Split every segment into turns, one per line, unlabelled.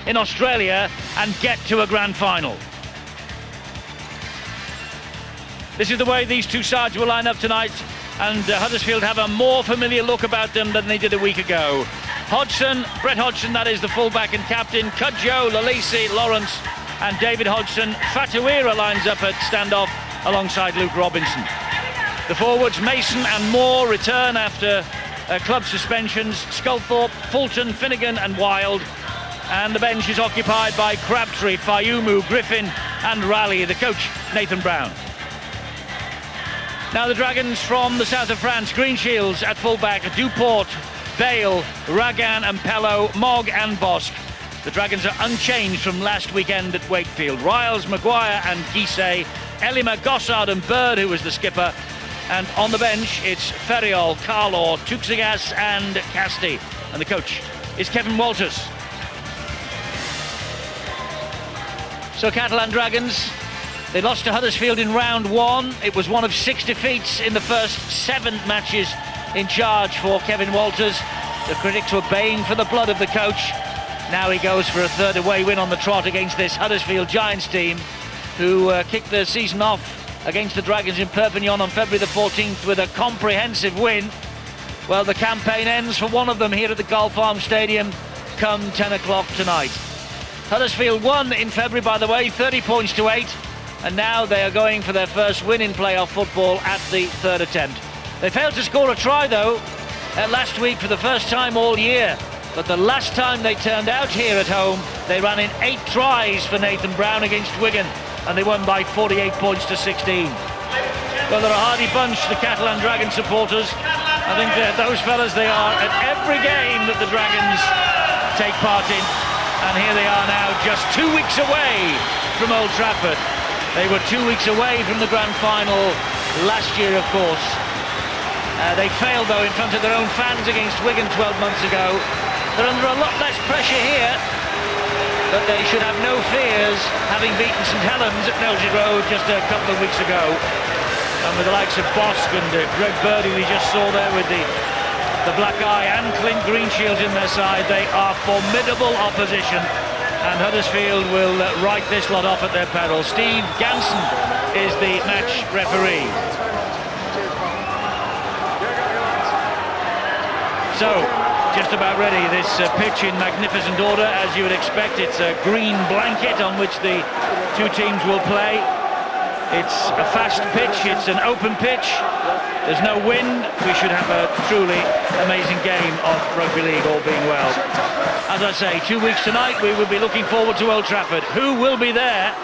in Australia and get to a grand final. This is the way these two sides will line up tonight, and Huddersfield have a more familiar look about them than they did a week ago. Hodgson, Brett Hodgson, that is the fullback and captain, Cudjoe, Lalisi, Lawrence and David Hodgson. Fatuira lines up at standoff alongside Luke Robinson. The forwards, Mason and Moore, return after club suspensions. Sculthorpe, Fulton, Finnegan and Wild. And the bench is occupied by Crabtree, Fayumu, Griffin and Raleigh. The coach, Nathan Brown. Now the Dragons from the south of France, Greenshields at fullback, Duport, Bale, Ragan and Pello, Mogg and Bosque. The Dragons are unchanged from last weekend at Wakefield. Riles, Maguire and Guisset, Elima, Gossard and Bird, who was the skipper. And on the bench, it's Ferriol, Carlaw, Tuxigas and Casti. And the coach is Kevin Walters. So Catalan Dragons, they lost to Huddersfield in round one. It was one of 6 defeats in the first 7 matches in charge for Kevin Walters. The critics were baying for the blood of the coach. Now he goes for a 3rd away win on the trot against this Huddersfield Giants team, who kicked their season off against the Dragons in Perpignan on February the 14th with a comprehensive win. Well, the campaign ends for one of them here at the Gulf Arms Stadium come 10 o'clock tonight. Huddersfield won in February, by the way, 30 points to 8, and now they are going for their first win in playoff football at the 3rd attempt. They failed to score a try, though, last week for the first time all year. But the last time they turned out here at home, they ran in 8 tries for Nathan Brown against Wigan, and they won by 48 points to 16. Well, they're a hardy bunch, the Catalan Dragon supporters. I think that those fellas, they are at every game that the Dragons take part in. And here they are now, just 2 weeks away from Old Trafford. They were 2 weeks away from the grand final last year, of course. They failed, though, in front of their own fans against Wigan 12 months ago. They're under a lot less pressure here, but they should have no fears, having beaten St Helens at Melzy Road just a couple of weeks ago. And with the likes of Bosque and Greg Bird, who we just saw there with the black eye, and Clint Greenshields in their side, they are formidable opposition. And Huddersfield will write this lot off at their peril. Steve Ganson is the match referee. So, just about ready, this pitch in magnificent order, as you would expect. It's a green blanket on which the two teams will play. It's a fast pitch, it's an open pitch, there's no wind. We should have a truly amazing game of rugby league, all being well. As I say, 2 weeks tonight, we will be looking forward to Old Trafford. Who will be there?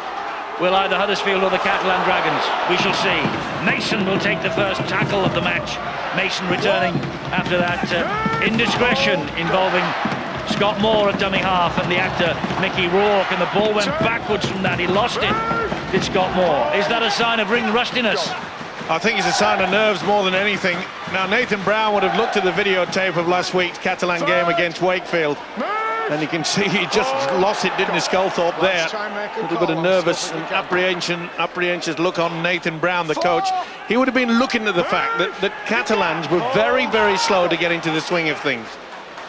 Will either Huddersfield or the Catalan Dragons? We shall see. Mason will take the first tackle of the match. Mason returning after that indiscretion involving Scott Moore at dummy half and the actor Mickey Rourke, and the ball went backwards from that. He lost it, did Scott Moore. Is that a sign of ring rustiness?
I think it's a sign of nerves more than anything. Now, Nathan Brown would have looked at the videotape of last week's Catalan game against Wakefield, and you can see he just lost it, didn't he, Sculthorpe there? A little bit of nervous and apprehensive look on Nathan Brown, the coach. He would have been looking at the fact that Catalans were very, very slow to get into the swing of things.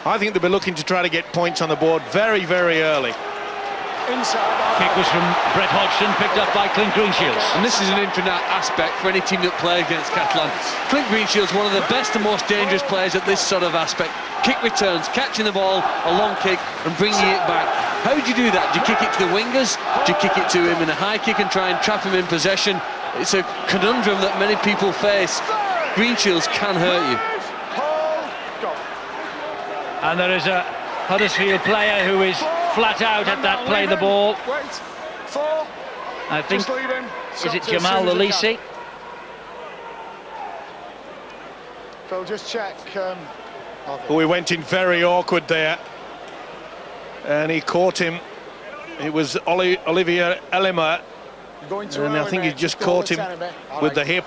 I think they'll be looking to try to get points on the board very, very early.
Kick was from Brett Hodgson, picked up by Clint Greenshields.
And this is an infinite aspect for any team that plays against Catalan. Clint Greenshields, one of the best and most dangerous players at this sort of aspect. Kick returns, catching the ball, a long kick and bringing it back. How do you do that? Do you kick it to the wingers? Do you kick it to him in a high kick and try and trap him in possession? It's a conundrum that many people face. Greenshields can hurt you.
And there is a Huddersfield player who is flat out at that play the ball. I think, is it Jamal Lalisi?
Phil, just check.
He went in very awkward there, and he caught him. It was Olivier Elima, and I think he just caught him with the hip.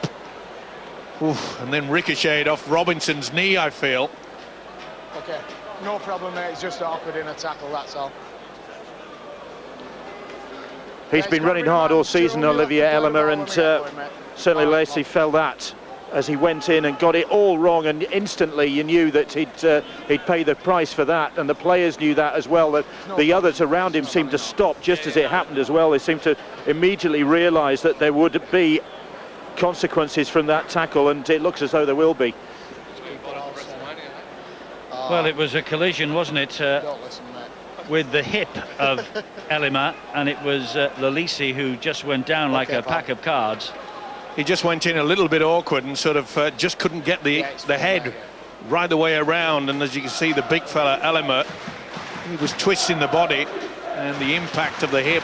Oof, and then ricocheted off Robinson's knee, I feel.
Okay, no problem, mate. It's just awkward in a tackle, that's all.
He's been running hard all season, Olivier Elima, and certainly Lacey felt that as he went in and got it all wrong, and instantly you knew that he'd pay the price for that, and the players knew that as well, that the others around him seemed to stop just as it happened as well. They seemed to immediately realise that there would be consequences from that tackle, and it looks as though there will be.
Well, it was a collision, wasn't it, with the hip of Elima, and it was Lolisi who just went down like a pack of cards.
He just went in a little bit awkward and sort of just couldn't get the head right the way around, and as you can see, the big fella Elima, he was twisting the body, and the impact of the hip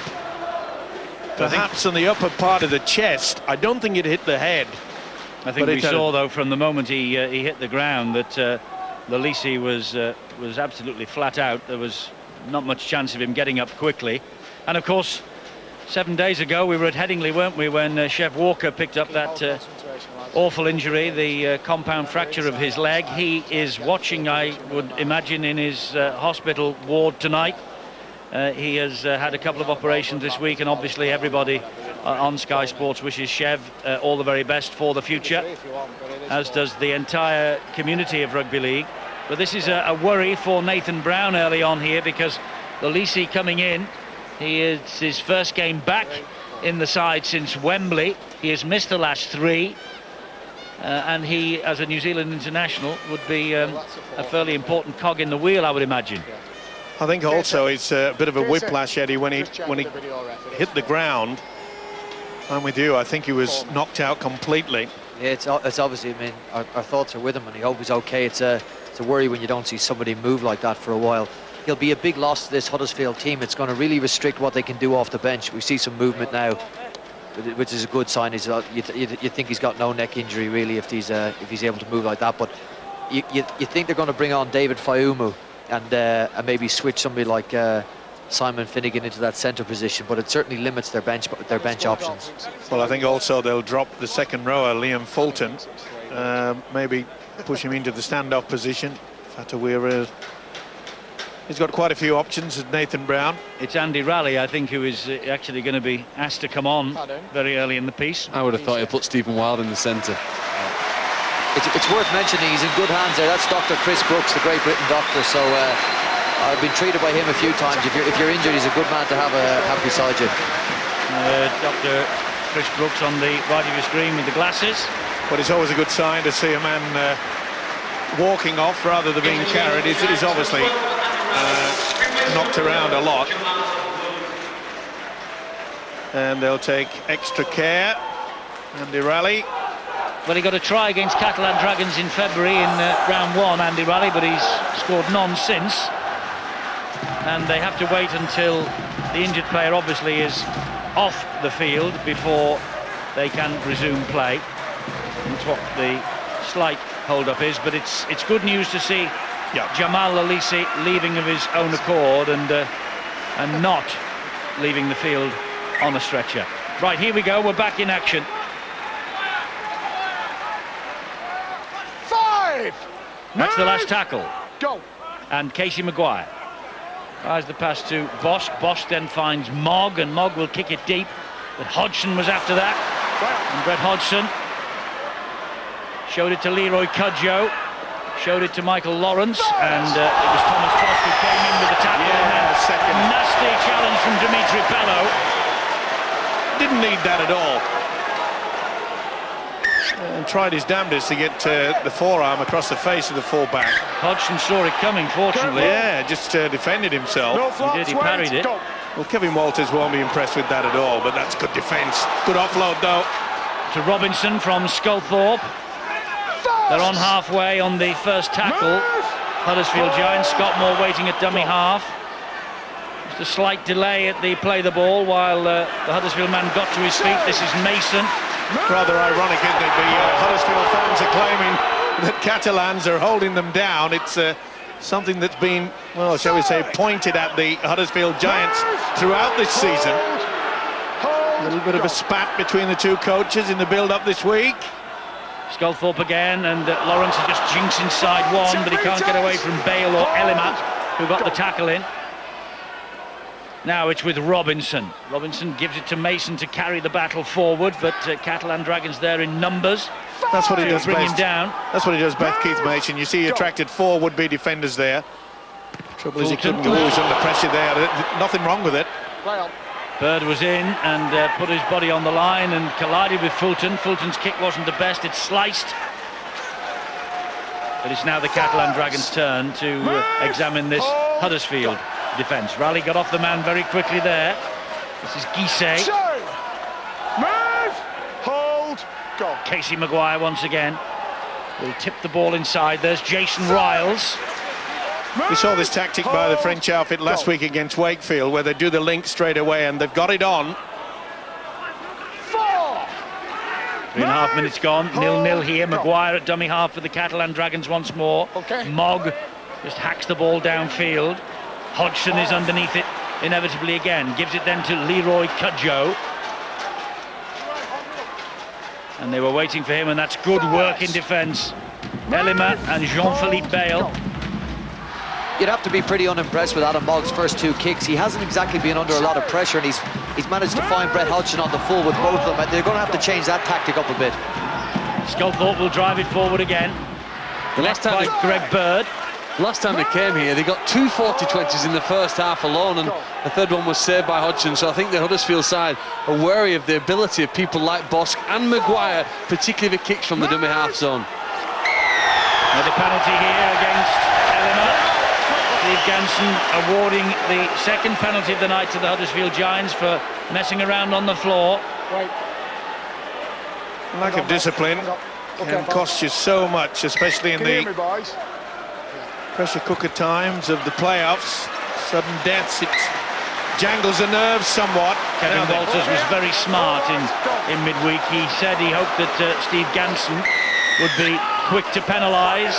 perhaps on the upper part of the chest. I don't think it hit the head.
I think we saw, though, from the moment he hit the ground, that Lolisi was absolutely flat out. There was not much chance of him getting up quickly. And of course, 7 days ago we were at Headingley, weren't we, when Chef Walker picked up that awful injury, the compound fracture of his leg. He is watching, I would imagine, in his hospital ward tonight. He has had a couple of operations this week, and obviously everybody on Sky Sports wishes Chev all the very best for the future, as does the entire community of rugby league. But this is a worry for Nathan Brown early on here, because Lolisi coming in, it's his first game back in the side since Wembley. He has missed the last 3, and he, as a New Zealand international, would be a fairly important cog in the wheel, I would imagine.
I think also it's a bit of a whiplash, Eddie, when he hit the ground. I'm with you. I think he was knocked out completely.
Yeah, it's obviously, I mean, our thoughts are with him, and he hope he's okay. It's a worry when you don't see somebody move like that for a while. He'll be a big loss to this Huddersfield team. It's going to really restrict what they can do off the bench. We see some movement now, which is a good sign. You think he's got no neck injury really if he's able to move like that. But you think they're going to bring on David Fayumu and maybe switch somebody like Simon Finnegan into that centre position, but it certainly limits their bench options.
Well, I think also they'll drop the second rower, Liam Fulton, maybe push him into the standoff position. Fatawira, he's got quite a few options with Nathan Brown.
It's Andy Raleigh, I think, who is actually going to be asked to come on very early in the piece.
I would have thought he'd put Stephen Wild in the centre.
It's worth mentioning he's in good hands there. That's Dr. Chris Brooks, the Great Britain doctor. So I've been treated by him a few times. If you're injured, he's a good man to have beside you.
Dr. Chris Brooks on the right of your screen with the glasses.
But it's always a good sign to see a man walking off rather than being carried. He's obviously knocked around a lot. And they'll take extra care. Andy Raleigh.
Well, he got a try against Catalan Dragons in February in round 1, Andy Raleigh, but he's scored none since. And they have to wait until the injured player obviously is off the field before they can resume play. That's what the slight hold-up is, but it's good news to see Jamal Lolisi leaving of his own accord and not leaving the field on a stretcher. Right, here we go, we're back in action.
5.
That's the last tackle.
Go.
And Casey Maguire. Fires the pass to Bosch. Bosch then finds Mogg, and Mogg will kick it deep. But Hodgson was after that. And Brett Hodgson showed it to Leroy Cudjoe. Showed it to Michael Lawrence. And it was Thomas Bosch who came in with the tackle.
Yeah, second.
Nasty challenge from Dimitri Bello.
Didn't need that at all. And tried his damnedest to get the forearm across the face of the fullback.
Hodgson saw it coming, fortunately.
Yeah, just defended himself.
He did, he parried it.
Well, Kevin Walters won't be impressed with that at all, but that's good defence. Good offload, though.
To Robinson from Sculthorpe. They're on halfway on the first tackle. Huddersfield Giants. Scott Moore waiting at dummy half. Just a slight delay at the play the ball while the Huddersfield man got to his feet. This is Mason.
Rather ironic, isn't it? The Huddersfield fans are claiming that Catalans are holding them down. It's something that's been, well, shall we say, pointed at the Huddersfield Giants throughout this season. A little bit of a spat between the two coaches in the build-up this week.
Sculthorpe again, and Lawrence just jinks inside one, but he can't get away from Bale or Elimat, who got the tackle in. Now it's with Robinson. Robinson gives it to Mason to carry the battle forward, but Catalan Dragons there in numbers.
That's what he
to
does
bring
best.
him down.
That's what he does best, Keith Mason. You see he attracted 4 would-be defenders there. Trouble is he couldn't lose under pressure there. Nothing wrong with it.
Bird was in and put his body on the line and collided with Fulton. Fulton's kick wasn't the best, it sliced. But it's now the Catalan Dragons' turn to examine this Huddersfield defence. Raleigh got off the man very quickly there. This is Guisset.
Move! Hold! Go!
Casey Maguire once again will tip the ball inside. There's Jason Riles.
We saw this tactic by the French outfit last week against Wakefield, where they do the link straight away, and they've got it on.
3.5 minutes gone, 0-0 here. Maguire at dummy half for the Catalan Dragons once more. Mogg just hacks the ball downfield. Hodgson is underneath it inevitably again. Gives it then to Leroy Cudjoe. And they were waiting for him, and that's good work in defence. Elima and Jean-Philippe Bale.
You'd have to be pretty unimpressed with Adam Mogg's first 2 kicks. He hasn't exactly been under a lot of pressure, and he's managed to find Brett Hodgson on the full with both of them, and they're going to have to change that tactic up a bit.
Sculthorpe will drive it forward again.
The last time
Greg Bird.
Last time they came here, they got 2 40-20s in the first half alone, and the third one was saved by Hodgson. So I think the Huddersfield side are wary of the ability of people like Bosk and Maguire, particularly the kicks from the dummy half zone.
Another penalty here against Elima. Steve Ganson awarding the second penalty of the night to the Huddersfield Giants for messing around on the floor.
Lack of discipline can cost you so much, especially in the pressure cooker times of the playoffs. Sudden deaths, it jangles the nerves somewhat.
Kevin Walters was very smart in midweek. He said he hoped that Steve Ganson would be quick to penalise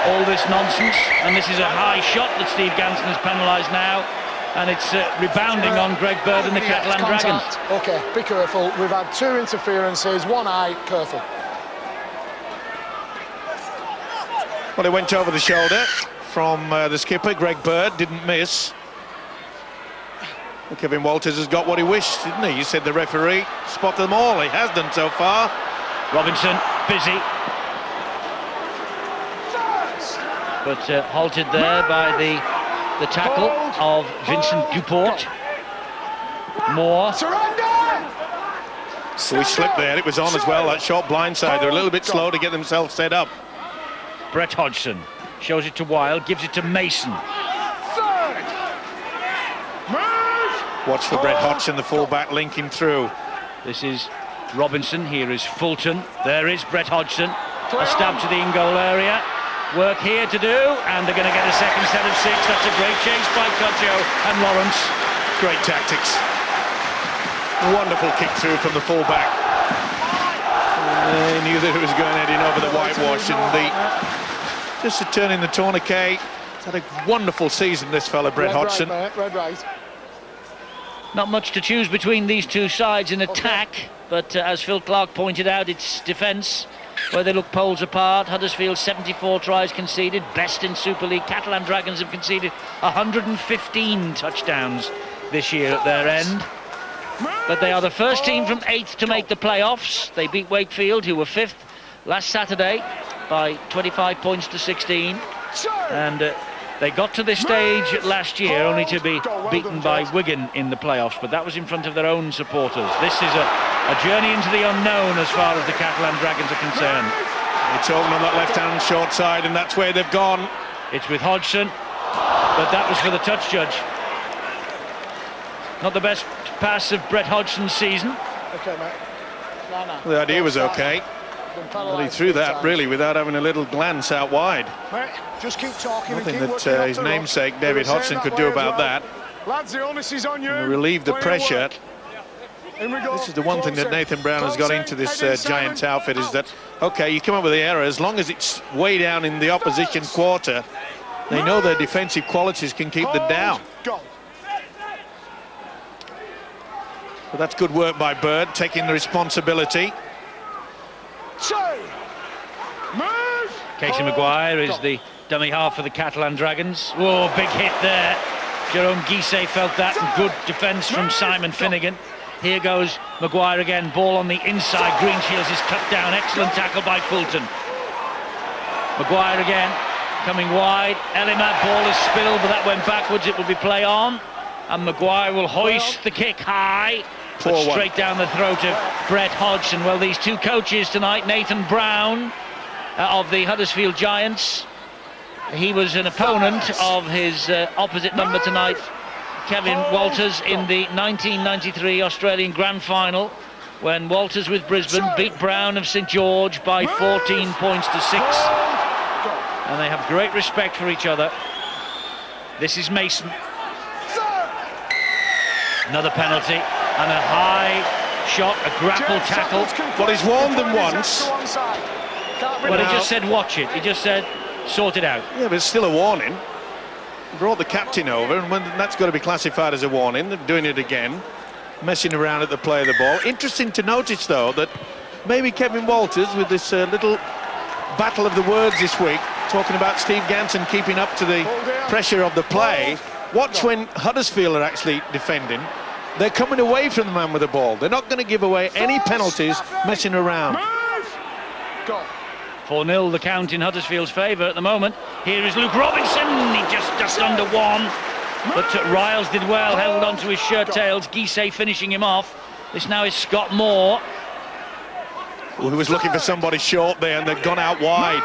all this nonsense, and this is a high shot that Steve Ganson has penalised now, and it's rebounding on Greg Bird and the Catalan Dragons.
Okay, be careful. We've had 2 interferences, 1 eye, careful.
Well, it went over the shoulder from the skipper, Greg Bird, didn't miss. Well, Kevin Walters has got what he wished, didn't he? You said the referee spotted them all. He has done so far.
Robinson, busy. But halted there by the tackle of Vincent Duport. Moore.
So he slipped there. It was on as well, that short blindside. They're a little bit slow to get themselves set up.
Brett Hodgson shows it to Wilde, gives it to Mason.
Watch for Brett Hodgson, the fullback, linking through.
This is Robinson. Here is Fulton. There is Brett Hodgson. A stab to the in-goal area. Work here to do, and they're going to get a second set of 6. That's a great chase by Cudjoe and Lawrence.
Great tactics. Wonderful kick through from the fullback. They knew that it was going heading over the whitewash, and just to turn in the tourniquet. He's had a wonderful season, this fella, Brett Hodgson.
Not much to choose between these two sides in attack, but as Phil Clark pointed out, it's defence where they look poles apart. Huddersfield 74 tries conceded, best in Super League. Catalan Dragons have conceded 115 touchdowns this year at their end. But they are the first team from 8th to make the playoffs. They beat Wakefield, who were 5th last Saturday, by 25 points to 16. And they got to this stage last year only to be beaten by Wigan in the playoffs, but that was in front of their own supporters. This is a journey into the unknown as far as the Catalan Dragons are concerned.
It's open on that left-hand short side, and that's where they've gone.
It's with Hodgson, but that was for the touch judge. Not the best pass of Brett Hodgson's season.
Okay, mate. No.
The idea was okay. But he threw that really without having a little glance out wide.
Mate, just keep talking.
Nothing that his namesake David Hodgson could do about that.
Lads, the onus is on you.
Relieve the pressure. This is the one thing that Nathan Brown has got into this Giants outfit, is that, okay, you come up with the error, as long as it's way down in the opposition quarter, they know their defensive qualities can keep them down. But that's good work by Bird, taking the responsibility.
Casey Maguire is the dummy half for the Catalan Dragons. Whoa, big hit there. Jerome Guisset felt that, and good defence from Simon Finnegan. Here goes Maguire again, ball on the inside. Greenshields is cut down, excellent tackle by Fulton. Maguire again, coming wide. Ellimat, ball is spilled, but that went backwards. It will be play on, and Maguire will hoist the kick high, but straight down the throat of Brett Hodgson. Well, these two coaches tonight, Nathan Brown of the Huddersfield Giants, he was an opponent of his opposite number tonight, Kevin Walters, in the 1993 Australian Grand Final, when Walters with Brisbane beat Brown of St George by 14 points to 6. And they have great respect for each other. This is Mason. Another penalty and a high shot, a grapple tackle.
Well, he's warned them once.
Well, he just said watch it. He just said sort it out.
Yeah, but it's still a warning. Brought the captain over, and when that's got to be classified as a warning. They're doing it again, messing around at the play of the ball. Interesting to notice, though, that maybe Kevin Walters, with this little battle of the words this week, talking about Steve Ganson keeping up to the pressure of the play. Watch when Huddersfield are actually defending. They're coming away from the man with the ball. They're not going to give away any penalties messing around.
4-0 the count in Huddersfield's favour at the moment. Here is Luke Robinson. He just under one. But Riles did well, held on to his shirt tails. Guisset finishing him off. This now is Scott Moore.
Who was looking for somebody short there, and they've gone out wide.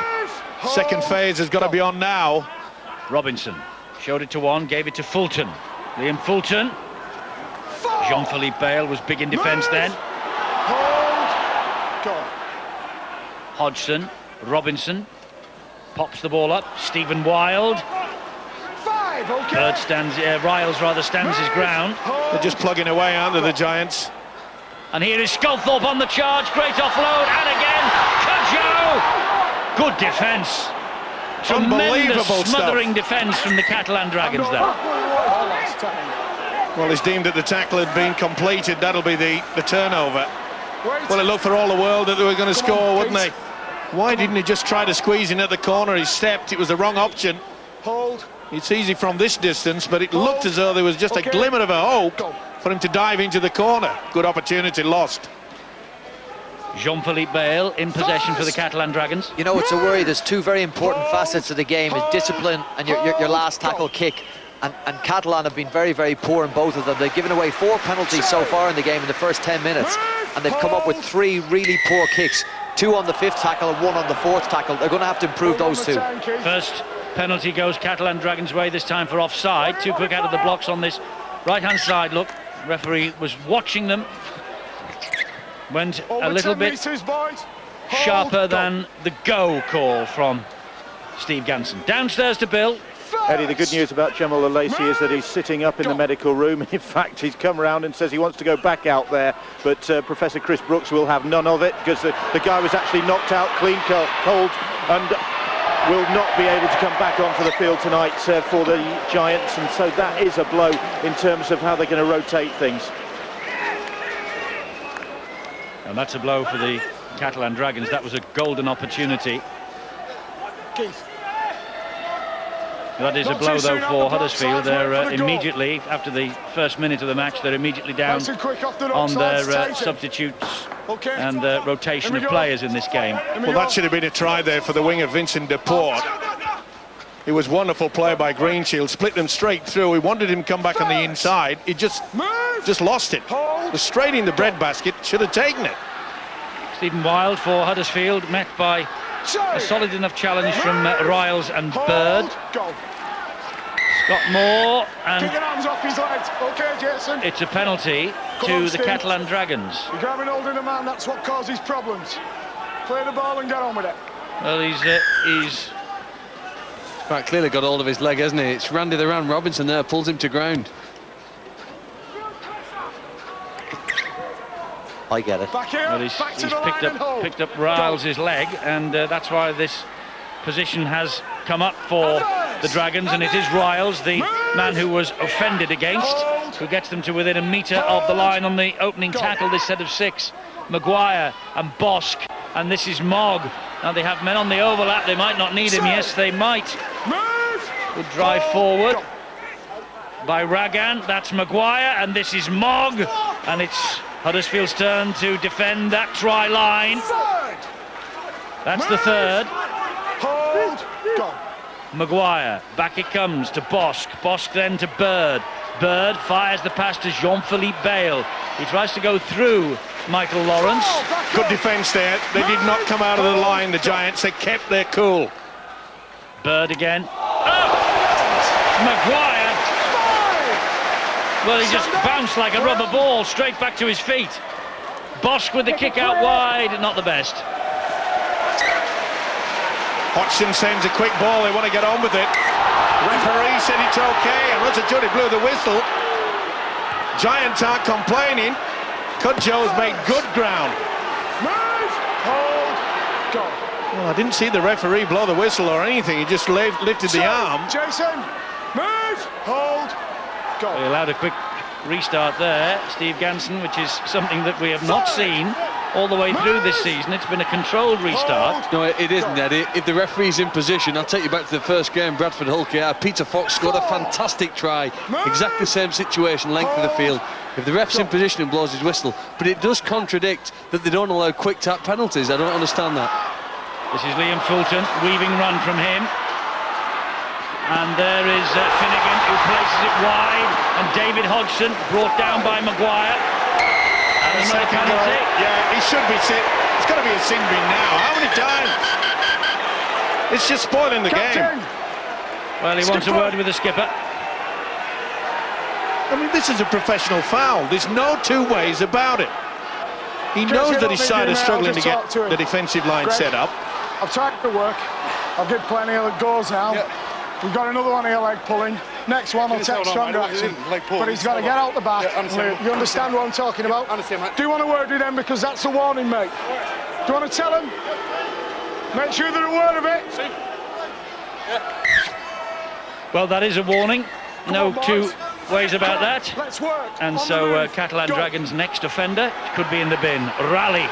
Second phase has got to be on now.
Robinson showed it to one, gave it to Fulton. Liam Fulton. Jean-Philippe Bale was big in defence then. Hodgson, Robinson pops the ball up. Stephen Wild. Bird stands, Riles rather stands his ground.
They're just plugging away, aren't they, the Giants?
And here is Sculthorpe on the charge. Great offload, and again Cudjoe. Good defence. Tremendous smothering defence from the Catalan Dragons there.
Well, it's deemed that the tackle had been completed. That'll be the turnover. Well, it looked for all the world that they were going to score, wouldn't they? Why didn't he just try to squeeze in at the corner? He stepped. It was the wrong option.
Hold.
It's easy from this distance, but it looked as though there was just a glimmer of a hope for him to dive into the corner. Good opportunity lost.
Jean-Philippe Bale in possession for the Catalan Dragons.
You know, it's a worry. There's two very important facets of the game: is discipline and your last tackle kick. And Catalan have been very, very poor in both of them. They've given away 4 penalties so far in the game in the first 10 minutes, and they've come up with 3 really poor kicks, 2 on the 5th tackle and 1 on the 4th tackle. They're going to have to improve those 2.
First penalty goes Catalan Dragons' way, this time for offside. Too quick out of the blocks on this right-hand side. Look, referee was watching them. Went a little bit sharper than the go call from Steve Ganson. Downstairs to Bill.
Eddie, the good news about Jamal Lacey is that he's sitting up in the medical room. In fact, he's come around and says he wants to go back out there, but Professor Chris Brooks will have none of it, because the guy was actually knocked out clean cold and will not be able to come back onto the field tonight for the Giants, and so that is a blow in terms of how they're going to rotate things.
And that's a blow for the Catalan Dragons. That was a golden opportunity.
Keith.
That is a blow, though, for Huddersfield. They're immediately, after the first minute of the match, they're immediately down on their substitutes and rotation of players in this game.
Well, that should have been a try there for the winger Vincent Deporte. It was wonderful play by Greenshield, split them straight through. He wanted him to come back on the inside. He just lost it. Was straight in the breadbasket, should have taken it.
Stephen Wild for Huddersfield, met by a solid enough challenge from Riles and Bird. Scott Moore, and it's a penalty to the Catalan Dragons.
You're grabbing hold of the man, that's what causes problems. Play the ball and get on with it.
Well, he's
Right, clearly got hold of his leg, hasn't he? It's Randy the Ram Robinson there, pulls him to ground.
I get it.
Well, he's picked up Riles' leg, and that's why this position has come up for the Dragons, and it is Riles, the man who was offended against, who gets them to within a metre of the line on the opening tackle, this set of 6. Maguire and Bosk, and this is Mogg. Now they have men on the overlap, they might not need him. Yes, they might. Good drive forward by Ragan. That's Maguire, and this is Mogg. And it's Huddersfield's turn to defend that try line. That's the third.
Hold. Go.
Maguire, back it comes to Bosk. Bosk then to Bird. Bird fires the pass to Jean-Philippe Bale. He tries to go through Michael Lawrence.
Good defence there. They did not come out of the line, the Giants. They kept their cool.
Bird again. Oh! Maguire. Well, he just bounced like a rubber ball straight back to his feet. Bosk with the kick out wide, not the best.
Hodgson sends a quick ball. They want to get on with it. Referee said it's okay, and Russell Juddy blew the whistle. Giants aren't complaining. Cudjoe's made good ground.
Move. Hold. Go.
Well, I didn't see the referee blow the whistle or anything. He just lifted the arm.
Jason. Move. Hold. Go.
He allowed a quick restart there, Steve Ganson, which is something that we have not seen all the way through this season. It's been a controlled restart.
No, it isn't, Eddie. If the referee's in position, I'll take you back to the first game, Bradford-Hull KR. Peter Fox scored a fantastic try. Exactly the same situation, length of the field. If the ref's in position and blows his whistle, but it does contradict that they don't allow quick tap penalties. I don't understand that.
This is Liam Fulton, weaving run from him. And there is Finnegan, who places it wide, and David Hodgson brought down by Maguire. And another penalty.
Yeah, he should be sit. It's got to be a sin bin now. How many times? It's just spoiling the game.
Well, he wants a word with the skipper.
I mean, this is a professional foul. There's no two ways about it. He knows that his side is struggling to get the defensive line set up.
I've tried to work. I'll give plenty of goals now. Yeah. We've got another one here, leg pulling. Next one will take stronger action. But he's got to get out the back. Yeah, you understand what I'm talking about?
Understand, mate.
Do you want to word with them? Because that's a warning, mate. Do you want to tell them? Make sure they're aware of it.
Well, that is a warning. No two ways about that.
Let's work.
And so Catalan Dragons' next offender could be in the bin. Rally.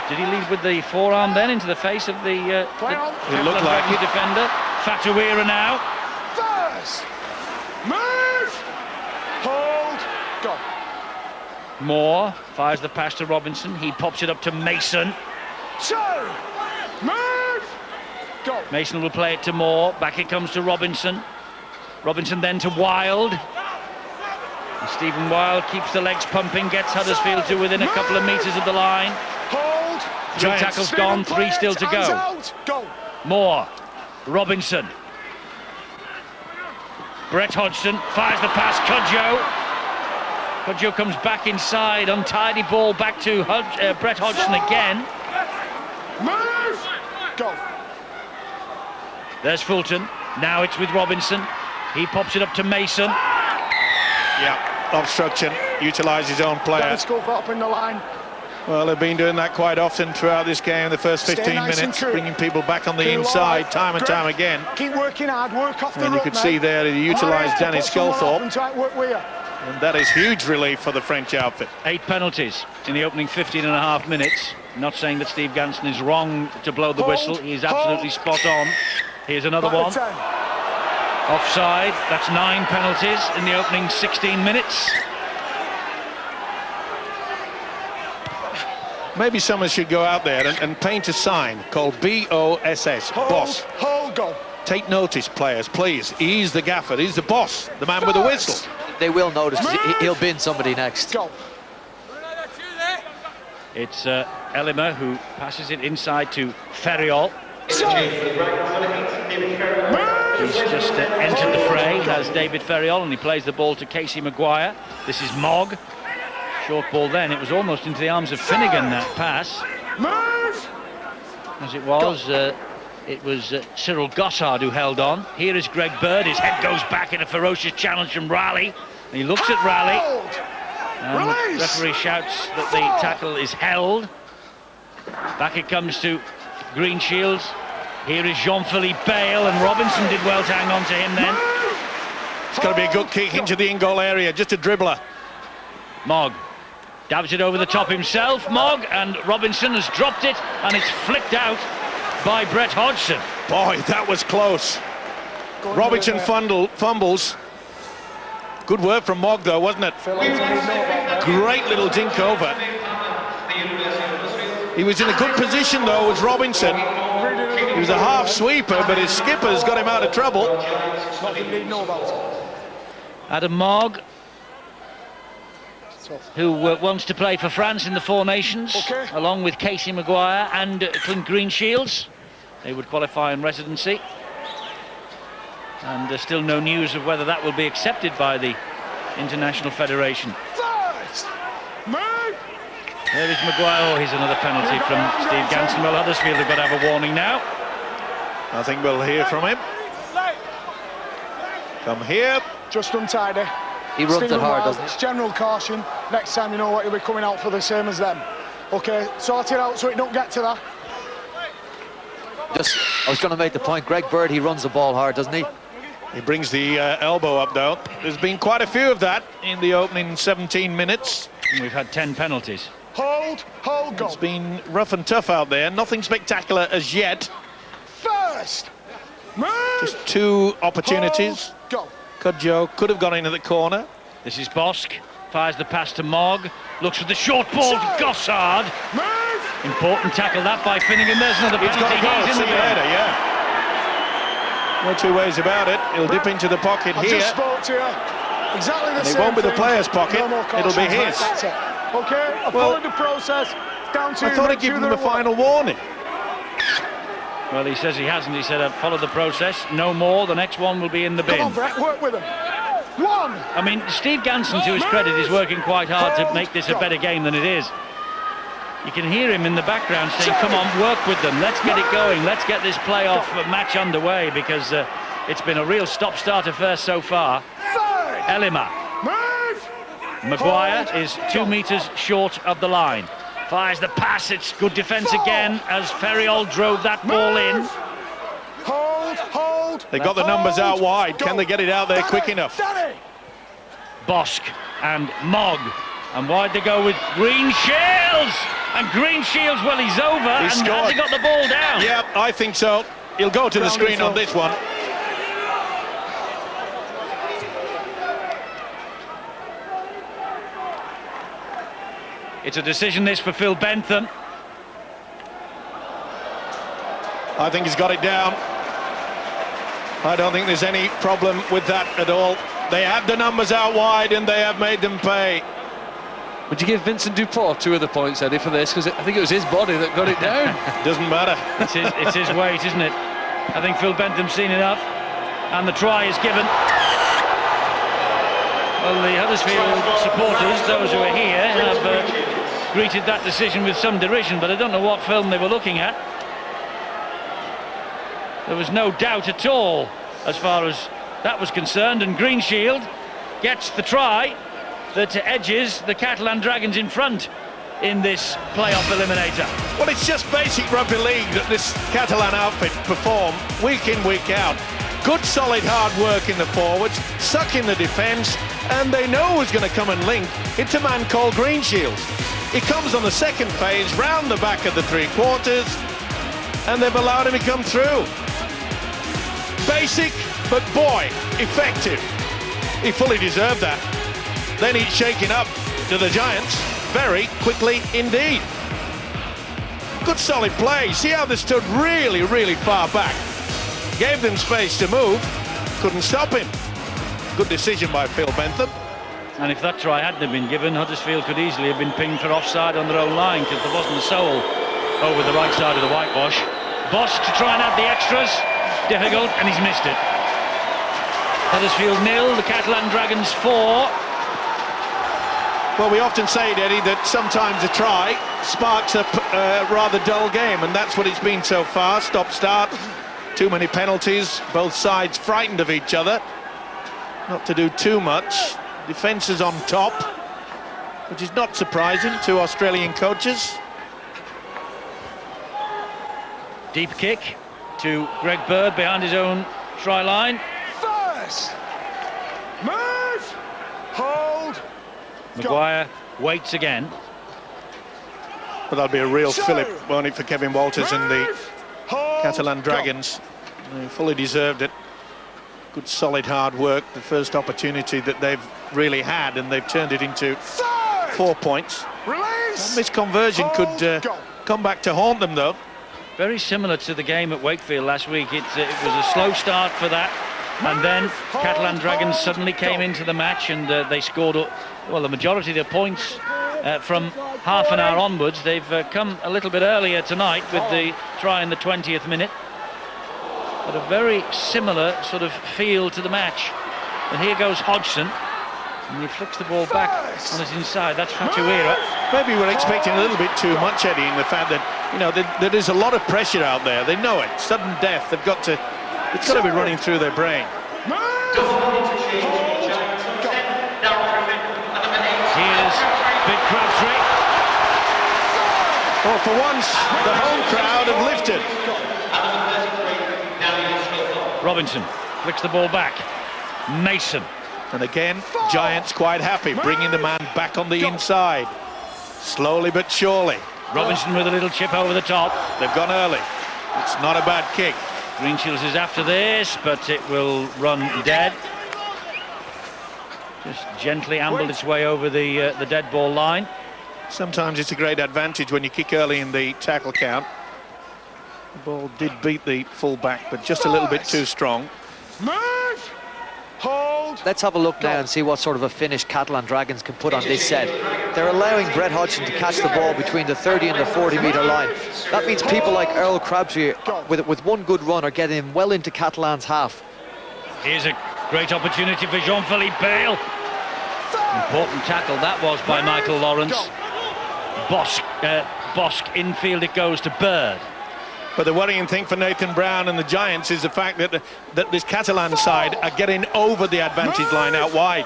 Did he lead with the forearm then into the face of the Catalan Dragons defender? Fatuira now.
First. Move. Hold. Go.
Moore fires the pass to Robinson. He pops it up to Mason.
Two. Move. Go.
Mason will play it to Moore. Back it comes to Robinson. Robinson then to Wild. And Stephen Wild keeps the legs pumping, gets Huddersfield to within a couple of metres of the line.
Hold.
3 tackles gone, 3 still to go.
Go.
Moore. Robinson. Brett Hodgson fires the pass. Cudjoe comes back inside. Untidy ball back to Brett Hodgson again.
Move. Go.
There's Fulton. Now it's with Robinson. He pops it up to Mason.
Yeah, obstruction. Utilise his own player.
Let's go up in the line.
Well, they've been doing that quite often throughout this game, the first 15 minutes, bringing people back on the inside time and time again.
Keep working hard, work off the
And you could see there he utilised Danny Sculthorpe. And that is huge relief for the French outfit.
8 penalties in the opening 15 and a half minutes. Not saying that Steve Ganson is wrong to blow the whistle. He's absolutely spot on. Here's another one. Offside. That's 9 penalties in the opening 16 minutes.
Maybe someone should go out there and paint a sign called BOSS, boss.
Hold, go.
Take notice, players, please. He's the gaffer, he's the boss, the man with the whistle.
They will notice, because he'll bin somebody next.
Go.
It's Elimer who passes it inside to Ferriol. He's just entered the fray, has David Ferriol, and he plays the ball to Casey Maguire. This is Mogg. Short ball then. It was almost into the arms of Finnegan, that pass.
Move.
As it was Cyril Gossard who held on. Here is Greg Bird. His head goes back in a ferocious challenge from Raleigh. And he looks at Raleigh. And the referee shouts that the tackle is held. Back it comes to Greenshields. Here is Jean-Philippe Bale, and Robinson did well to hang on to him then.
It's got to be a good kick into the in-goal area, just a dribbler.
Mogg dabs it over the top himself, Mogg, and Robinson has dropped it, and it's flicked out by Brett Hodgson.
Boy, that was close. Robinson fumbles. Good work from Mogg, though, wasn't it? Great little dink over. He was in a good position, though, was Robinson. He was a half sweeper, but his skipper's got him out of trouble.
Adam Mogg, who wants to play for France in the Four Nations, along with Casey Maguire and Clint Greenshields. They would qualify in residency. And there's still no news of whether that will be accepted by the International Federation. There is Maguire. Oh, here's another penalty from Steve Ganson. Well, Huddersfield have got to have a warning now.
I think we'll hear from him. Come here.
Just untidy.
He runs it hard, doesn't he?
It's general caution. Next time you know what, you'll be coming out for the same as them. Okay, sort it out so it don't get to that.
I was going to make the point, Greg Bird, he runs the ball hard, doesn't he?
He brings the elbow up, though. There's been quite a few of that in the opening 17 minutes.
And we've had 10 penalties.
Hold, go.
It's been rough and tough out there. Nothing spectacular as yet.
First, move.
Just 2 opportunities.
Hold, go.
Cudjoe could have gone into the corner.
This is Bosk. Fires the pass to Mogg. Looks for the short ball to Gossard.
Move.
Important tackle that by Finnegan. There's another
He's
penalty.
got to go.
He's in the
Header, yeah. No two ways about it. He'll dip into the pocket
I
here.
just spoke to you. Exactly the
And it
same
won't be the
thing.
player's pocket.
No more
It'll be
cautions,
his.
That's it. Okay, I followed the process. Down to
I
you.
thought
Make
he'd given
sure
them a
they're
final warning.
Well, he says he hasn't. He said, I've followed the process. No more. The next one will be in the bin.
Come on, Brett, work with him. One.
I mean, Steve Ganson, to his credit, is working quite hard to make this a better game than it is. You can hear him in the background saying, come on, work with them. Let's get it going. Let's get this playoff match underway, because it's been a real stop-start affair so far. Elima. Maguire is 2 metres short of the line. Fires the pass. It's good defence again as Ferriol drove that ball in.
Hold.
They got the numbers out wide. Can they get it out there quick enough?
Bosk and Mogg. And wide they go with Greenshields. And Greenshields, well, he's over.
He
and has he got the ball down?
Yeah, I think so. He'll go to the screen on this one.
It's a decision this for Phil Bentham.
I think he's got it down. I don't think there's any problem with that at all. They have the numbers out wide and they have made them pay.
Would you give Vincent Dupont 2 other points, Eddie, for this? Because I think it was his body that got it down.
Doesn't matter.
It's his weight, isn't it? I think Phil Bentham's seen enough. And the try is given. Well, the Huddersfield supporters, those who are here, have greeted that decision with some derision, but I don't know what film they were looking at. There was no doubt at all as far as that was concerned, and Greenshield gets the try that edges the Catalan Dragons in front in this playoff eliminator.
Well, it's just basic rugby league that this Catalan outfit perform week in, week out. Good, solid, hard work in the forwards, suck in the defence, and they know who's going to come and link. It's a man called Greenshields. He comes on the second phase, round the back of the 3/4, and they've allowed him to come through. Basic, but boy, effective. He fully deserved that. Then he's shaken up to the Giants very quickly indeed. Good solid play. See how they stood really, really far back. Gave them space to move. Couldn't stop him. Good decision by Phil Bentham.
And if that try hadn't have been given, Huddersfield could easily have been pinged for offside on their own line, because there wasn't a soul over the right side of the whitewash. Bosk to try and add the extras. Difficult, and he's missed it. Huddersfield 0, the Catalan Dragons 4.
Well, we often say, Eddie, that sometimes a try sparks a rather dull game, and that's what it's been so far. Stop-start, too many penalties, both sides frightened of each other. Not to do too much. Defence is on top, which is not surprising to Australian coaches.
Deep kick to Greg Bird behind his own try line.
First, move, hold.
Maguire waits again.
But that'll be a real fillip, won't it, for Kevin Walters and the
Hold,
Catalan Dragons. They fully deserved it. Good solid hard work, the first opportunity that they've really had, and they've turned it into 4 points.
Release.
This conversion could come back to haunt them, though.
Very similar to the game at Wakefield last week. It was a slow start for that, and then Catalan Dragons suddenly came into the match, and they scored, well, the majority of their points from half an hour onwards. They've come a little bit earlier tonight with the try in the 20th minute. But a very similar sort of feel to the match. And here goes Hodgson, and he flicks the ball back on his inside. That's Fatuira.
Maybe we're expecting a little bit too much, Eddie, in the fact that, you know, there is a lot of pressure out there. They know it. Sudden death. They've got to. It's got to be running through their brain.
Here's Big Crabtree.
Well, for once, the home crowd have lifted.
Robinson flicks the ball back. Mason.
And again, Giants quite happy, bringing the man back on the inside. Slowly but surely.
Robinson with a little chip over the top.
They've gone early. It's not a bad kick.
Greenshields is after this, but it will run dead. Just gently ambled its way over the dead ball line.
Sometimes it's a great advantage when you kick early in the tackle count. The ball did beat the full-back, but just a little bit too strong.
Move! Hold!
Let's have a look now and see what sort of a finish Catalan Dragons can put on this set. They're allowing Brett Hodgson to catch the ball between the 30 and the 40-metre line. That means people like Earl Crabtree, with one good run, are getting him well into Catalan's half.
Here's a great opportunity for Jean-Philippe Bale. Important tackle that was by Michael Lawrence. Bosk infield it goes to Bird.
But the worrying thing for Nathan Brown and the Giants is the fact that this Catalan side are getting over the advantage line out wide.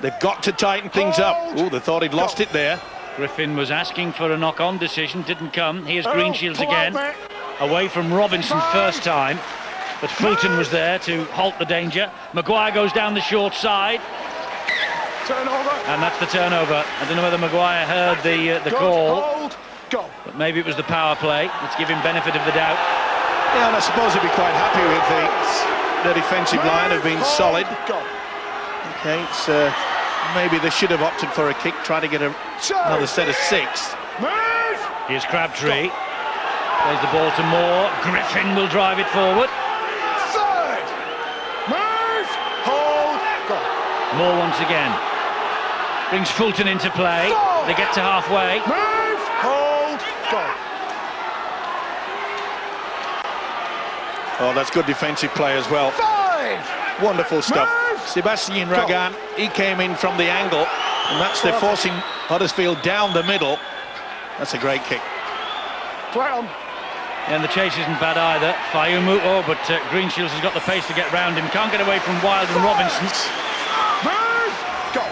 They've got to tighten things up. Oh, they thought he'd lost it there.
Griffin was asking for a knock-on decision, didn't come. Here's Greenshields again, away from Robinson first time, but Fulton was there to halt the danger. Maguire goes down the short side.
Turnover.
And that's the turnover. I don't know whether Maguire heard the call.
Hold. Go.
But maybe it was the power play. Let's give him benefit of the doubt.
Yeah, and I suppose he'd be quite happy with the defensive line have been solid.
Go.
Okay, it's maybe they should have opted for a kick, try to get another set of 6.
Move!
Here's Crabtree. Plays the ball to Moore. Griffin will drive it forward.
Third. Move! Hold. Go.
Moore once again. Brings Fulton into play. They get to halfway.
Move! Hold. Go.
Oh, that's good defensive play as well.
5.
Wonderful stuff.
Move.
Sebastian Ragan, he came in from the angle, and that's the forcing Huddersfield down the middle. That's a great kick.
12.
And the chase isn't bad either. Fayumu, but Greenshields has got the pace to get round him. Can't get away from Wild and Robinson.
Move! Go.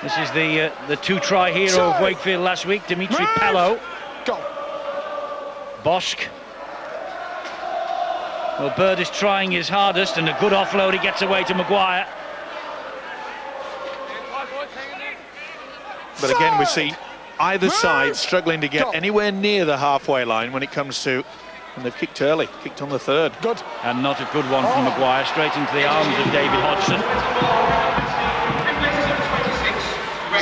This is the two-try hero of Wakefield last week, Dimitri
Move.
Pello.
Go.
Bosk. Well, Bird is trying his hardest, and a good offload. He gets away to Maguire.
But again, we see either side struggling to get anywhere near the halfway line when it comes to, and they've kicked early, kicked on the 3rd.
Good.
And not a good one from Maguire, straight into the arms of David Hodgson.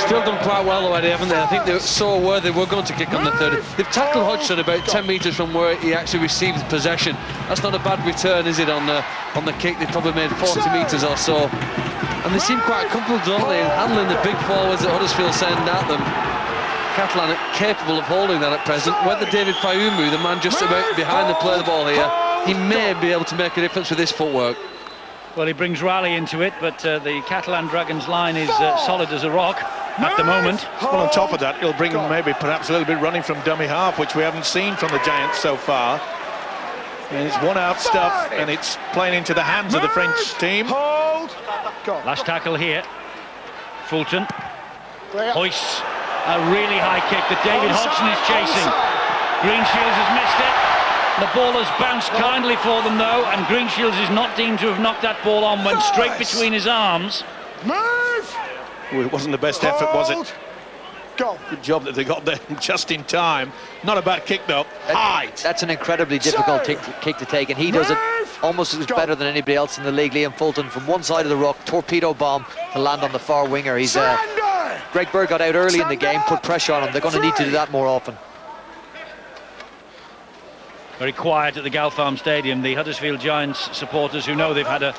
Still done quite well though, Eddie, haven't they? I think they were so aware they were going to kick on the 30. They've tackled Hodgson about 10 metres from where he actually received possession. That's not a bad return, is it, on the kick? They've probably made 40 metres or so. And they seem quite comfortable, don't they, in handling the big forwards that Huddersfield send at them. Catalan are capable of holding that at present. Whether David Fayumu, the man just about behind the play the ball here, he may be able to make a difference with his footwork.
Well, he brings Raleigh into it, but the Catalan Dragons line is solid as a rock at the moment.
Well, on top of that, he'll bring maybe perhaps a little bit running from dummy half, which we haven't seen from the Giants so far. And it's one-out stuff, and it's playing into the hands of the French team.
Hold. Go.
Last tackle here. Fulton hoists a really high kick that David Hodgson is chasing. Greenshields has missed it. The ball has bounced kindly for them, though, and Greenshields is not deemed to have knocked that ball on. Went straight between his arms.
Move!
Well, it wasn't the best effort, was it?
Go.
Good job that they got there just in time. Not a bad kick though.
That's an incredibly difficult kick to take, and he does it almost as better than anybody else in the league. Liam Fulton from one side of the ruck, torpedo bomb to land on the far winger. He's Greg Bird got out early in the game, put pressure on him. They're going to need to do that more often.
Very quiet at the Galfarm Stadium. The Huddersfield Giants supporters, who know they've had a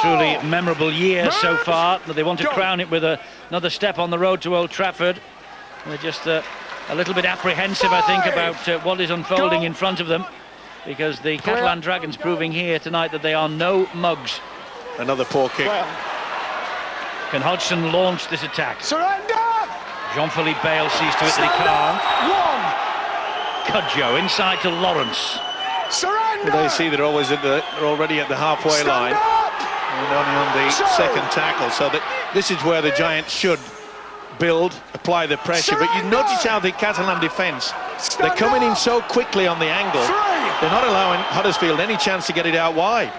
truly memorable year so far, but they want to crown it with another step on the road to Old Trafford. They're just a little bit apprehensive, I think, about what is unfolding in front of them, because the Catalan Dragons proving here tonight that they are no mugs.
Another poor kick.
Can Hodgson launch this attack?
Surrender!
Jean-Philippe Bale sees to it that he can't. Cudjoe inside to Lawrence.
Surrender!
Well, they see they're already at the halfway line. And only on the second tackle, so that this is where the Giants should build, apply the pressure. But you notice how the Catalan defence, they're coming in so quickly on the angle, they're not allowing Huddersfield any chance to get it out wide.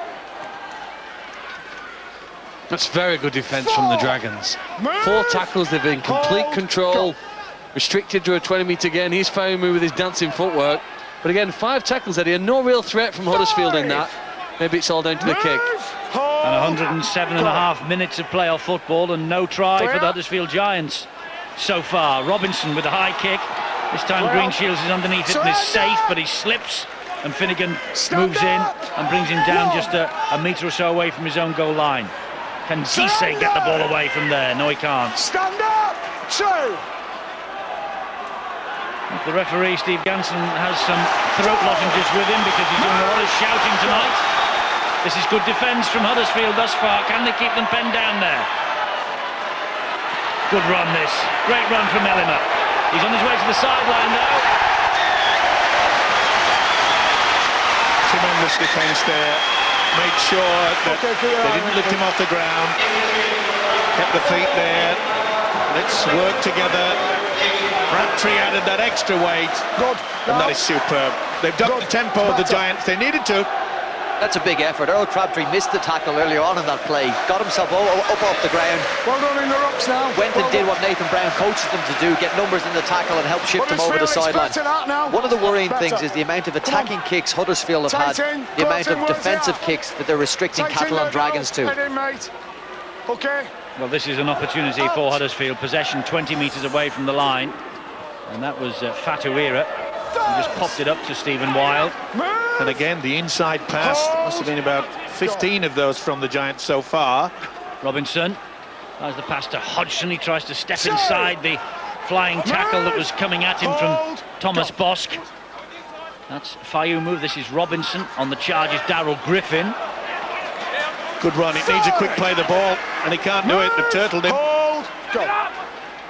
That's very good defence from the Dragons. 4 tackles, they've been in complete control, restricted to a 20-metre gain. He's firing me with his dancing footwork. But again, 5 tackles, Eddie, and no real threat from Huddersfield in that. Maybe it's all down to the kick.
And 107.5 minutes of playoff football and no try for the Huddersfield Giants so far. Robinson with a high kick. This time Greenshields is underneath it and is safe, but he slips and Finnegan moves in and brings him down just a metre or so away from his own goal line. Can Cisse get the ball away from there? No, he can't.
Stand up! 2!
The referee, Steve Ganson, has some throat lozenges with him because he's doing a lot of shouting tonight. This is good defence from Huddersfield thus far. Can they keep them penned down there? Good run this. Great run from Ellimer. He's on his way to the sideline now.
Tremendous defence there. Made sure that they didn't lift him off the ground. Kept the feet there. Let's work together. Crabtree added that extra weight.
Good.
And that is superb. They've ducked the tempo of the Giants. They needed to.
That's a big effort. Earl Crabtree missed the tackle earlier on in that play, got himself up off the ground.
Well done in the rucks now.
Went and did what Nathan Brown coaches them to do, get numbers in the tackle and help shift them over the sideline. One of the worrying things is the amount of attacking kicks Huddersfield have had, the amount of defensive kicks that they're restricting Catalan Dragons to.
Okay.
Well, this is an opportunity for Huddersfield. Possession 20 metres away from the line. And that was Fatuira. He just popped it up to Stephen Wild.
And again, the inside pass, must have been about 15 of those from the Giants so far.
Robinson has the pass to Hodgson. He tries to step inside the flying tackle that was coming at him from Thomas Bosk. That's Fayumu. This is Robinson. On the charge is Darryl Griffin.
Good run. It needs a quick play of the ball, and he can't do it. They've turtled him.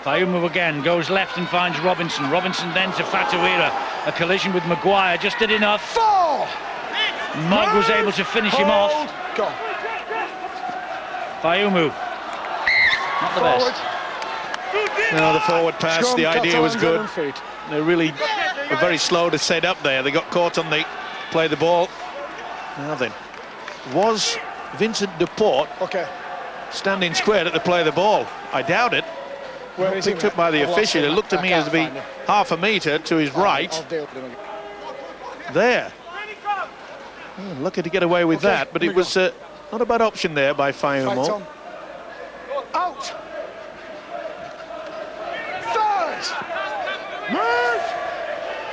Fayumu again goes left and finds Robinson. Robinson then to Fatuira. A collision with Maguire, just did enough. Mogg was able to finish him off. Fayumu, not the best.
No, the forward pass, the idea was good. They really were very slow to set up there. They got caught on the play the ball. Now then, was Vincent Duport standing square at the play of the ball? I doubt it. Picked up by the official. It looked to me as to be half a metre to his right. There. Lucky to get away with that, but it was not a bad option there by Fayumu.
Out. Third. Move.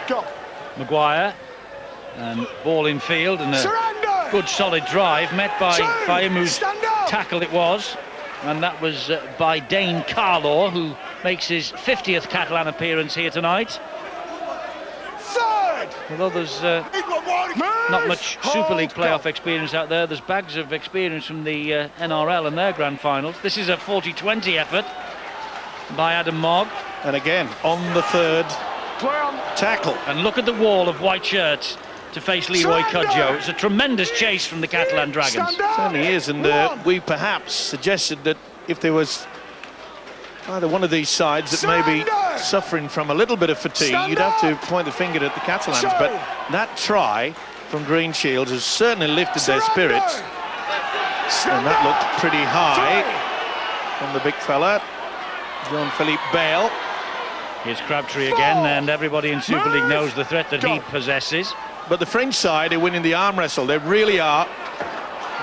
Go.
Maguire and ball in field and a good solid drive met by Fayumu's tackle it was. And that was by Dane Carlaw, who makes his 50th Catalan appearance here tonight. Although there's not much Super League playoff experience out there, there's bags of experience from the NRL and their grand finals. This is a 40-20 effort by Adam Mogg.
And again, on the third tackle.
And look at the wall of white shirts to face Leroy Cudjoe. It's a tremendous chase from the Catalan Dragons.
It certainly is, and we perhaps suggested that if there was either one of these sides that may be suffering from a little bit of fatigue, you'd have to point the finger at the Catalans. But that try from Greenshields has certainly lifted their spirits. And that looked pretty high from the big fella, Jean-Philippe Bale.
Here's Crabtree again, and everybody in Super League knows the threat that he possesses.
But the French side are winning the arm wrestle. They really are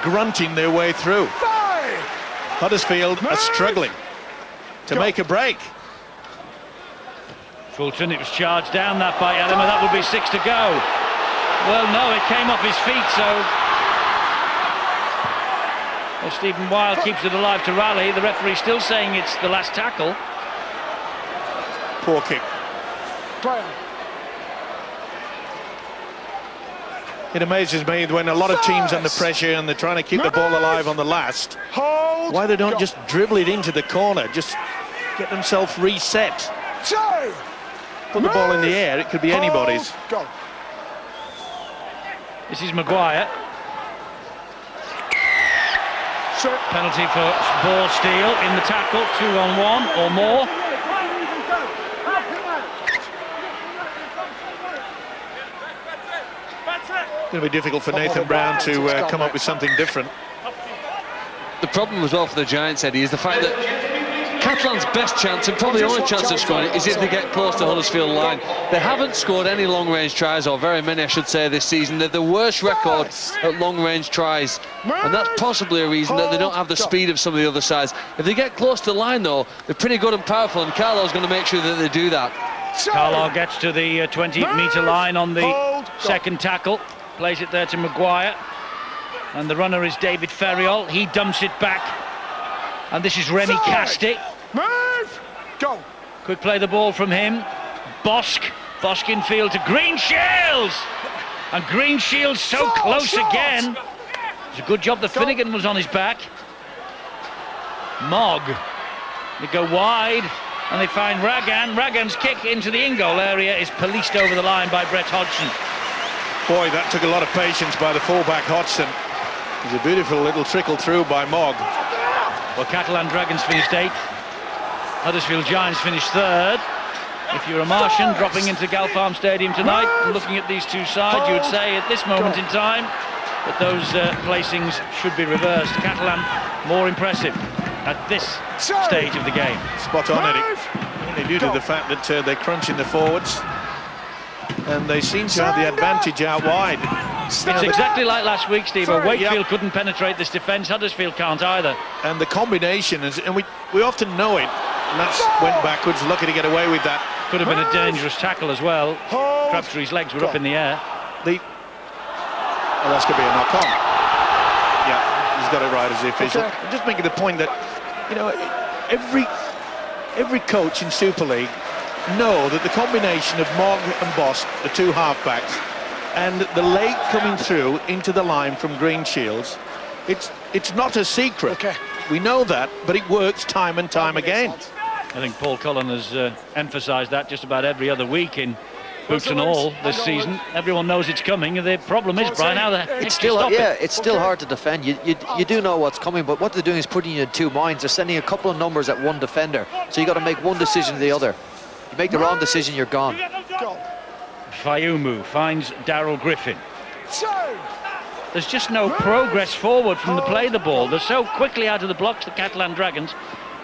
grunting their way through. Huddersfield are struggling to make a break.
Fulton, it was charged down that by Ellimer. That would be 6 to go. Well, no, it came off his feet, so... Well, Stephen Wilde keeps it alive to rally. The referee's still saying it's the last tackle.
Poor kick. It amazes me when a lot of teams under pressure and they're trying to keep the ball alive on the last, why they don't just dribble it into the corner, just get themselves reset. Put the ball in the air, it could be anybody's.
This is Maguire. Penalty for ball steal in the tackle, 2-on-1 or more.
It's going to be difficult for Nathan Brown to come up with something different.
The problem as well for the Giants, Eddie, is the fact that Catalan's best chance, and probably only chance of scoring, is if they get close to Huddersfield line. They haven't scored any long-range tries, or very many I should say, this season. They're the worst record at long-range tries, and that's possibly a reason that they don't have the speed of some of the other sides. If they get close to the line though, they're pretty good and powerful, and Carlo's going to make sure that they do that.
Carlo gets to the 20-metre line on the second tackle, plays it there to Maguire, and the runner is David Ferriol. He dumps it back, and this is Remy Casti.
Go.
Quick play the ball from him. Bosk infield to Greenshields, and Greenshields so close again. It's a good job that Finnegan was on his back. Mogg, they go wide and they find Ragan. Ragan's kick into the in-goal area is policed over the line by Brett Hodgson.
Boy, that took a lot of patience by the fullback Hodgson. It was a beautiful little trickle through by Mogg.
Well, Catalan Dragons finished 8th. Huddersfield Giants finished 3rd. If you're a Martian dropping into Galfarm Stadium tonight and looking at these two sides, you would say at this moment in time that those placings should be reversed. Catalan more impressive at this stage of the game.
Spot on, Eddie. Due to the fact that they're crunching the forwards and they seem to have the advantage out wide.
It's exactly like last week, Steve. Wakefield couldn't penetrate this defence. Huddersfield can't either.
And the combination is, and we often know it, and that's went backwards. Lucky to get away with that.
Could have been a dangerous tackle as well. Crabtree's legs were up in the air.
Oh, that's going to be a knock on. Yeah, he's got it right as the official. I'm just making the point that, you know, every coach in Super League know that the combination of Mogg and Bosk, the two halfbacks, and the leg coming through into the line from Greenshields, it's not a secret. We know that, but it works time and time again.
I think Paul Cullen has emphasised that just about every other week in Boots and All this season. Everyone knows it's coming. The problem is, Brian, how the heck
it's still it's still hard to defend. You do know what's coming, but what they're doing is putting you in two minds. They're sending a couple of numbers at one defender, so you got to make one decision or the other. You make the wrong decision, you're gone.
Fayumu finds Daryl Griffin. There's just no progress forward from the play the ball. They're so quickly out of the blocks, the Catalan Dragons.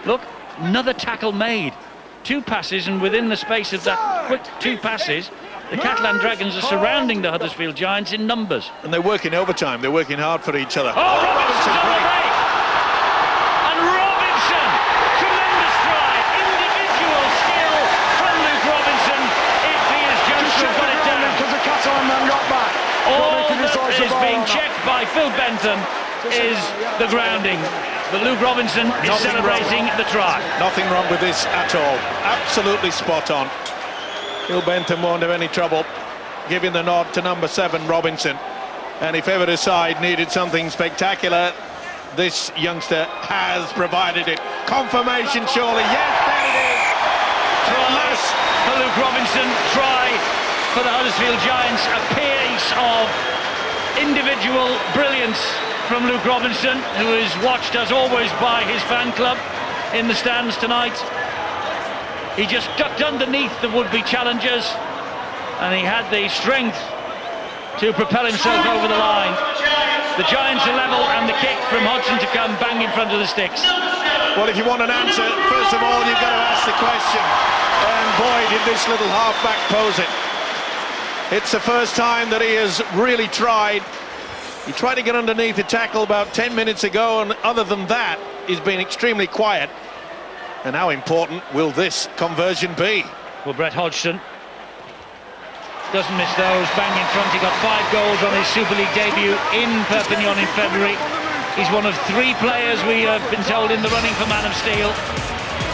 Look, another tackle made. 2 passes, and within the space of that quick 2 passes, the Catalan Dragons are surrounding the Huddersfield Giants in numbers.
And they're working overtime. They're working hard for each other.
Oh, Robinson's on the break! And Robinson! Tremendous try! Individual skill from Luke Robinson. If he has just got it down.
Because the Catalan man got back.
All that is being checked by Phil Bentham is the grounding. But Luke Robinson is celebrating the try.
Nothing wrong with this at all. Absolutely spot on. Phil Bentham won't have any trouble giving the nod to number 7, Robinson. And if ever the side needed something spectacular, this youngster has provided it. Confirmation, surely. Yes, there it is.
Try for Luke Robinson. Try for the Huddersfield Giants. A piece of individual brilliance from Luke Robinson, who is watched as always by his fan club in the stands tonight. He just ducked underneath the would-be challengers, and he had the strength to propel himself over the line. The Giants are level, and the kick from Hodgson to come bang in front of the sticks.
Well, if you want an answer, first of all, you've got to ask the question. And boy, did this little half-back pose it. It's the first time that he has really tried. He tried to get underneath the tackle about 10 minutes ago, and other than that, he's been extremely quiet. And how important will this conversion be?
Well, Brett Hodgson doesn't miss those, bang in front. He got 5 goals on his Super League debut in Perpignan in February. He's one of 3 players we have been told in the running for Man of Steel.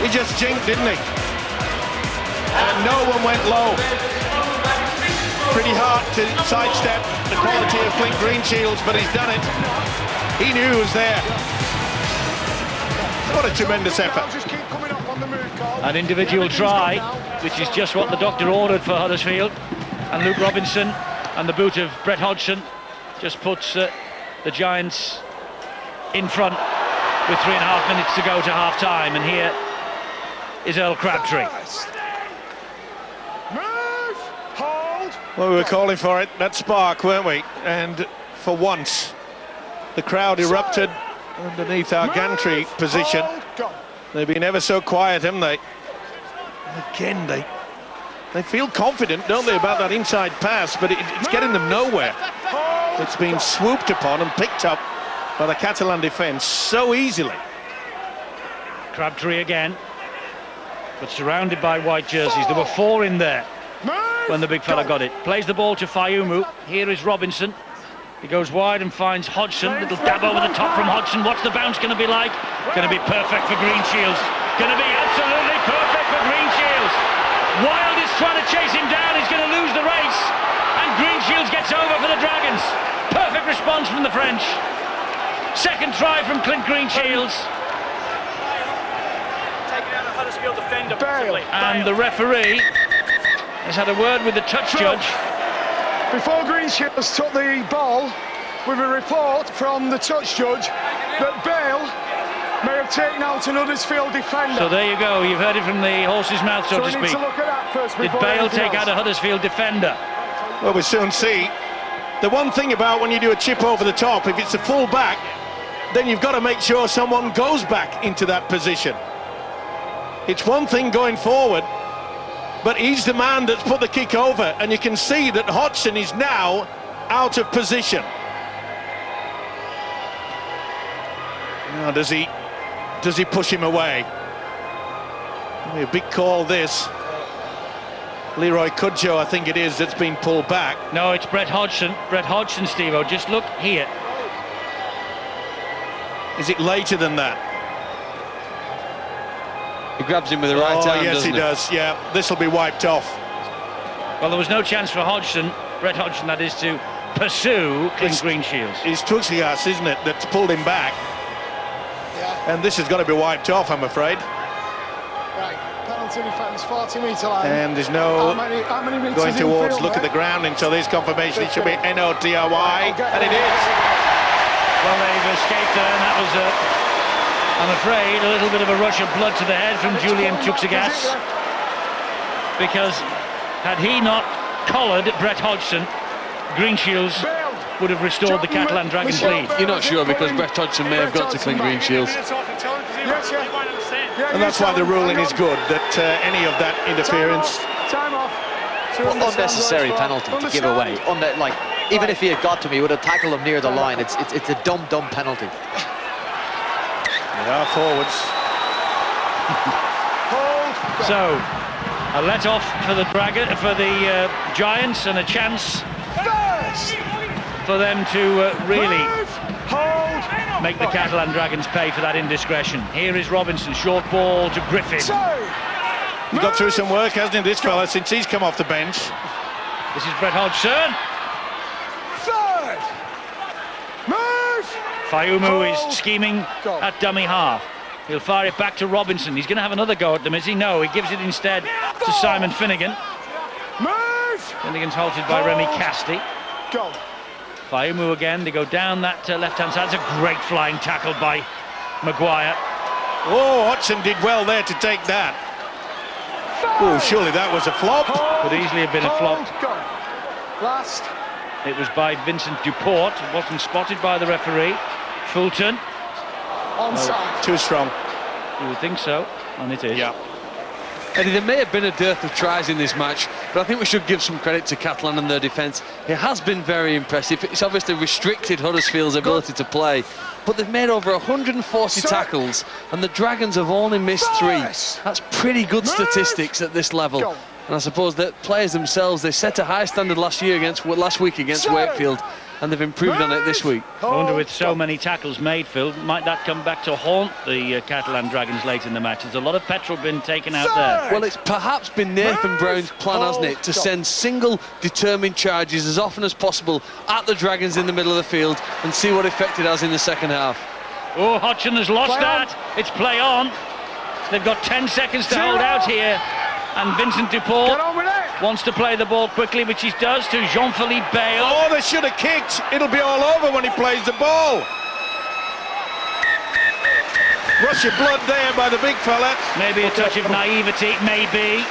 He just jinked, didn't he? And no one went low. Pretty hard to sidestep the quality of Clint Greenshields, but he's done it. He knew he was there. What a tremendous effort.
An individual try, which is just what the doctor ordered for Huddersfield. And Luke Robinson and the boot of Brett Hodgson just puts the Giants in front with 3.5 minutes to go to half-time. And here is Earl Crabtree.
Well, we were calling for it, that spark, weren't we? And for once, the crowd erupted underneath our gantry position. They've been ever so quiet, haven't they? Again, they feel confident, don't they, about that inside pass, but it's getting them nowhere. It's been swooped upon and picked up by the Catalan defence so easily.
Crabtree again, but surrounded by white jerseys. There were 4 in there when the big fella got it. Plays the ball to Fayumu. Here is Robinson. He goes wide and finds Hodgson. Little dab over the top from Hodgson. What's the bounce going to be like? Going to be perfect for Greenshields. Going to be absolutely perfect for Greenshields. Wild is trying to chase him down. He's going to lose the race. And Greenshields gets over for the Dragons. Perfect response from the French. Second try from Clint Greenshields.
Taking out a Huddersfield defender, possibly.
And the referee has had a word with the touch judge.
Before Greenshields took the ball, with a report from the touch judge that Bale may have taken out an Huddersfield defender.
So there you go, you've heard it from the horse's mouth, so to
we need
speak.
to look at that first.
Did Bale take out a Huddersfield defender?
Well, we'll soon see. The one thing about when you do a chip over the top, if it's a full back, then you've got to make sure someone goes back into that position. It's one thing going forward, but he's the man that's put the kick over, and you can see that Hodgson is now out of position. Now, does he push him away? A big call, this. Leroy Cudjoe, I think it is, that's been pulled back.
No, it's Brett Hodgson. Brett Hodgson, Steve-O. Just look here.
Is it later than that?
He grabs him with the right hand,
yes, he does. Yeah, this will be wiped off.
Well, there was no chance for Hodgson, Brett Hodgson, that is, to pursue Clint Greenshields.
It's Tuxias, isn't it, that's pulled him back. Yeah. And this has got to be wiped off, I'm afraid.
Right, penalty defence, 40-metre line.
And there's no
how many meters
going towards,
infield,
look at the ground until there's confirmation. It should be NOTRY, and it is.
Well, they've escaped there, and that was, I'm afraid, a little bit of a rush of blood to the head from Julian Tuxias. Because had he not collared Brett Hodgson, Greenshields would have restored the Catalan Dragons lead.
You're not sure, because Brett Hodgson may have got to Clint Greenshields.
And that's why the ruling is good, that any of that interference.
Time off.
Unnecessary penalty to give away. Like, even if he had got to me, he would have tackled him near the line. It's a dumb penalty.
They are forwards.
So, a let-off for the Giants, and a chance for them to really make the Catalan Dragons pay for that indiscretion. Here is Robinson, short ball to Griffin.
He got through some work, hasn't he, this fella, since he's come off the bench.
This is Brett Hodgson. Fayumu is scheming at dummy half. He'll fire it back to Robinson. He's going to have another go at them, is he? No, he gives it instead to Simon Finnegan. Finnegan's halted by Remy Casti. Fayumu again, they go down that left-hand side. It's a great flying tackle by Maguire.
Oh, Hodgson did well there to take that. Oh, surely that was a flop.
Could easily have been a flop.
Last.
It was by Vincent Duport. It wasn't spotted by the referee. Fulton.
Onside.
Too strong.
You would think so, and it is.
Yeah.
Eddie, there may have been a dearth of tries in this match, but I think we should give some credit to Catalan and their defence. It has been very impressive. It's obviously restricted Huddersfield's ability to play, but they've made over 140 tackles, and the Dragons have only missed 3. That's pretty good statistics at this level. And I suppose that players themselves, they set a high standard last week against Wakefield, and they've improved on it this week.
I wonder, with so many tackles made, Phil, might that come back to haunt the Catalan Dragons late in the match? There's a lot of petrol been taken out there.
Well, it's perhaps been Nathan Brown's plan, hasn't it, to send single determined charges as often as possible at the Dragons in the middle of the field and see what effect it has in the second half.
Oh, Hodgson has lost that. It's play on. They've got 10 seconds to hold out here. And Vincent Dupont wants to play the ball quickly, which he does, to Jean-Philippe Bale.
Oh, they should have kicked. It'll be all over when he plays the ball. Rush of blood there by the big fella.
Maybe a touch of naivety, maybe.